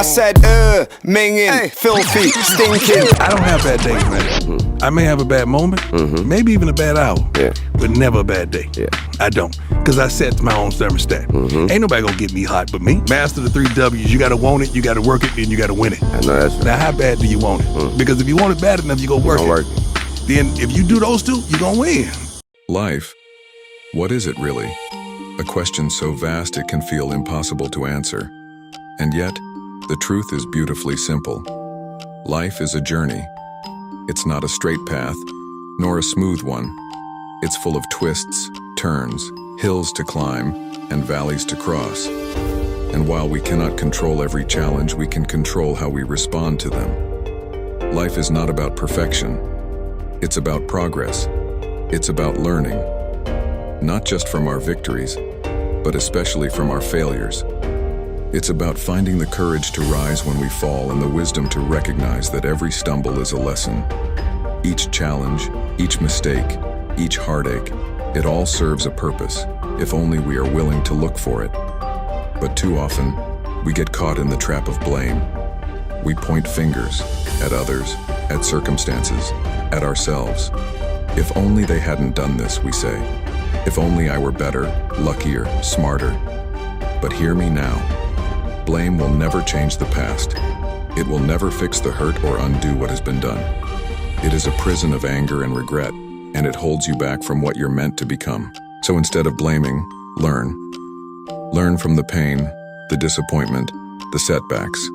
I said, minging, filthy, stinking. I don't have bad days, man. I may have a bad moment, maybe even a bad hour, but never a bad day. I don't, because I set my own thermostat. Ain't nobody gonna get me hot but me. Master the 3 W's. You gotta want it, you gotta work it, and you gotta win it. I know that's right. Now, how bad do you want it? Because if you want it bad enough, you gonna work it. Then if you do those two, you gonna win. Life, what is it really? A question so vast it can feel impossible to answer. And yet, the truth is beautifully simple. Life is a journey. It's not a straight path, nor a smooth one. It's full of twists, turns, hills to climb, and valleys to cross. And while we cannot control every challenge, we can control how we respond to them. Life is not about perfection. It's about progress. It's about learning. Not just from our victories, but especially from our failures. It's about finding the courage to rise when we fall and the wisdom to recognize that every stumble is a lesson. Each challenge, each mistake, each heartache, it all serves a purpose, if only we are willing to look for it. But too often, we get caught in the trap of blame. We point fingers at others, at circumstances, at ourselves. If only they hadn't done this, we say. If only I were better, luckier, smarter. But hear me now. Blame will never change the past. It will never fix the hurt or undo what has been done. It is a prison of anger and regret, and it holds you back from what you're meant to become. So instead of blaming, learn. Learn from the pain, the disappointment, the setbacks.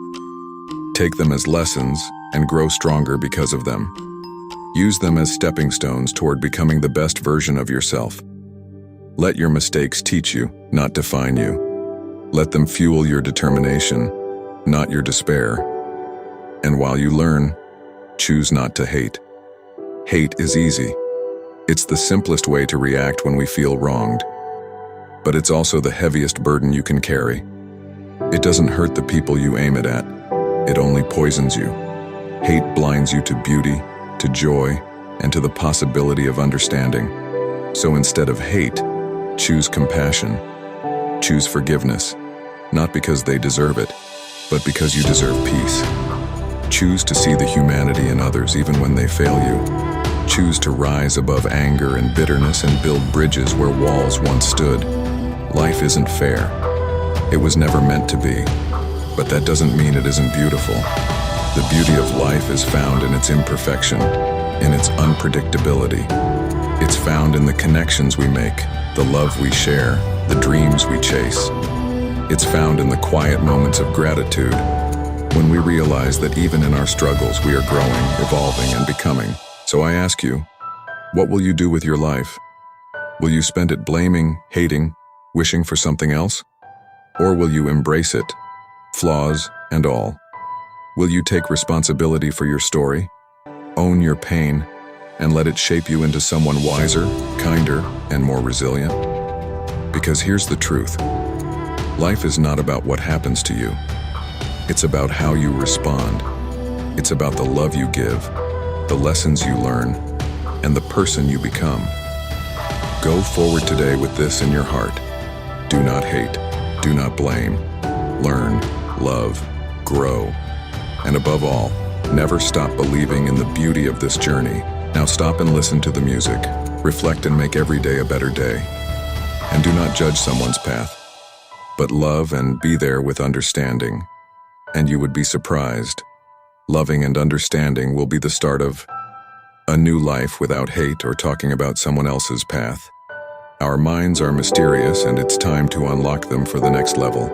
Take them as lessons and grow stronger because of them. Use them as stepping stones toward becoming the best version of yourself. Let your mistakes teach you, not define you. Let them fuel your determination, not your despair. And while you learn, choose not to hate. Hate is easy. It's the simplest way to react when we feel wronged. But it's also the heaviest burden you can carry. It doesn't hurt the people you aim it at. It only poisons you. Hate blinds you to beauty, to joy, and to the possibility of understanding. So instead of hate, choose compassion. Choose forgiveness, not because they deserve it, but because you deserve peace. Choose to see the humanity in others even when they fail you. Choose to rise above anger and bitterness and build bridges where walls once stood. Life isn't fair. It was never meant to be, but that doesn't mean it isn't beautiful. The beauty of life is found in its imperfection, in its unpredictability. It's found in the connections we make, the love we share, the dreams we chase. It's found in the quiet moments of gratitude, when we realize that even in our struggles we are growing, evolving, and becoming. So I ask you, what will you do with your life? Will you spend it blaming, hating, wishing for something else? Or will you embrace it, flaws and all? Will you take responsibility for your story, own your pain, and let it shape you into someone wiser, kinder, and more resilient? Because here's the truth. Life is not about what happens to you. It's about how you respond. It's about the love you give, the lessons you learn, and the person you become. Go forward today with this in your heart. Do not hate. Do not blame. Learn, love, grow. And above all, never stop believing in the beauty of this journey. Now stop and listen to the music. Reflect and make every day a better day. And do not judge someone's path, but love and be there with understanding. and you would be surprised. Loving and understanding will be the start of a new life without hate or talking about someone else's path. Our minds are mysterious, and it's time to unlock them for the next level.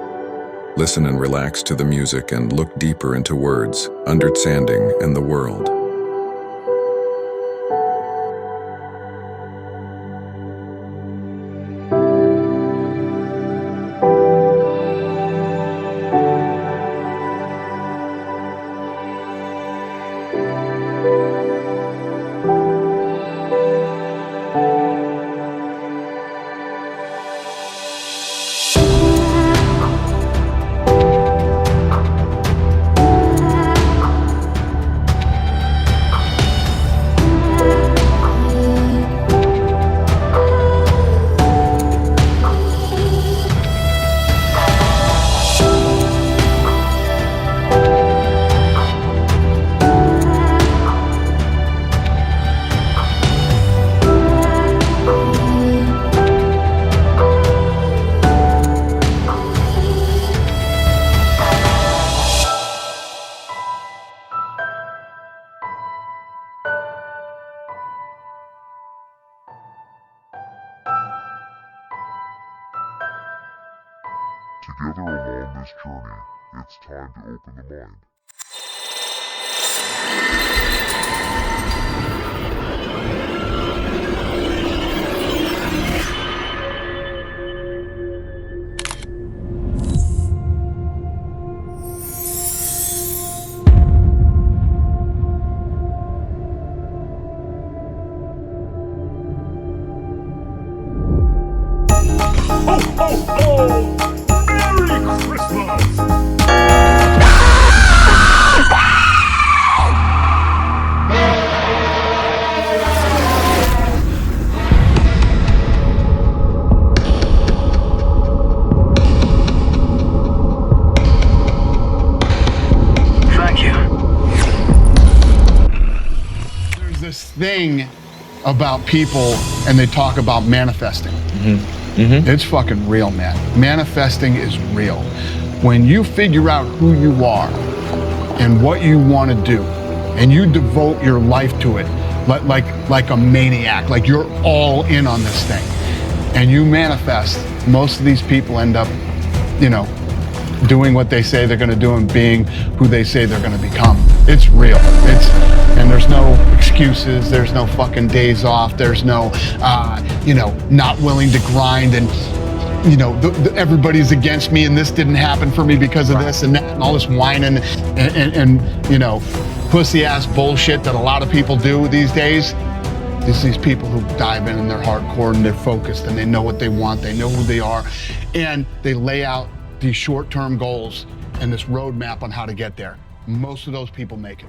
Listen and relax to the music and look deeper into words, understanding, and the world. Together along this journey, it's time to open the mind. This thing about people, and they talk about manifesting. It's fucking real, man. Manifesting is real. When you figure out who you are and what you want to do, and you devote your life to it, like a maniac, like you're all in on this thing, and you manifest, most of these people end up, doing what they say they're going to do and being who they say they're going to become. It's real. And there's no excuses. There's no fucking days off. There's no, not willing to grind and, everybody's against me and this didn't happen for me because of this and that and all this whining and pussy ass bullshit that a lot of people do these days. These people who dive in and they're hardcore and they're focused and they know what they want. They know who they are, and they lay out these short-term goals and this roadmap on how to get there. Most of those people make it.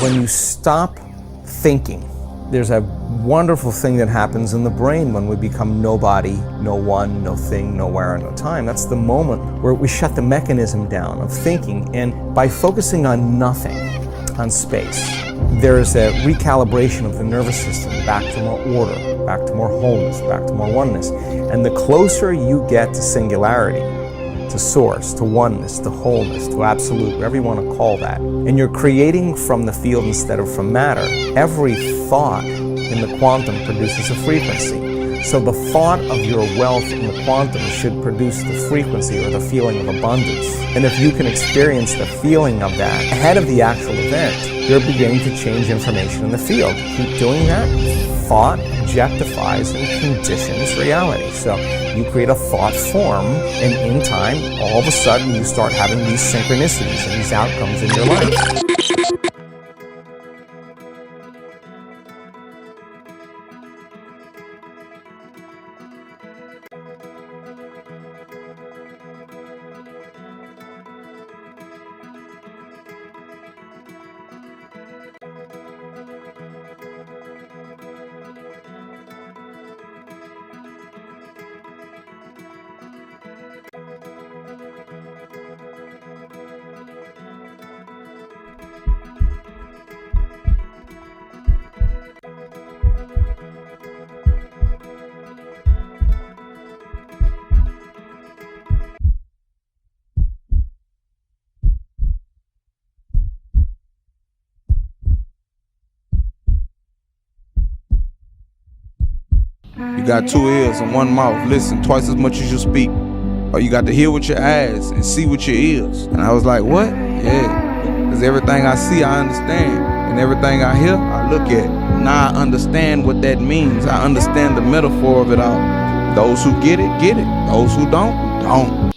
When you stop thinking, there's a wonderful thing that happens in the brain when we become nobody, no one, no thing, nowhere, no time. That's the moment where we shut the mechanism down of thinking, and by focusing on nothing, on space, there's a recalibration of the nervous system back to more order, back to more wholeness, back to more oneness. And the closer you get to singularity, to source, to oneness, to wholeness, to absolute, whatever you want to call that, and you're creating from the field instead of from matter, every thought in the quantum produces a frequency. So the thought of your wealth in the quantum should produce the frequency or the feeling of abundance. And if you can experience the feeling of that ahead of the actual event, you're beginning to change information in the field. Keep doing that, thought objectifies and conditions reality. So you create a thought form, and in time, all of a sudden you start having these synchronicities and these outcomes in your life. You got 2 ears and 1 mouth. Listen twice as much as you speak. Or you got to hear with your eyes and see with your ears. And I was like, what? Yeah. Because everything I see, I understand. And everything I hear, I look at. Now I understand what that means. I understand the metaphor of it all. Those who get it, get it. Those who don't, don't.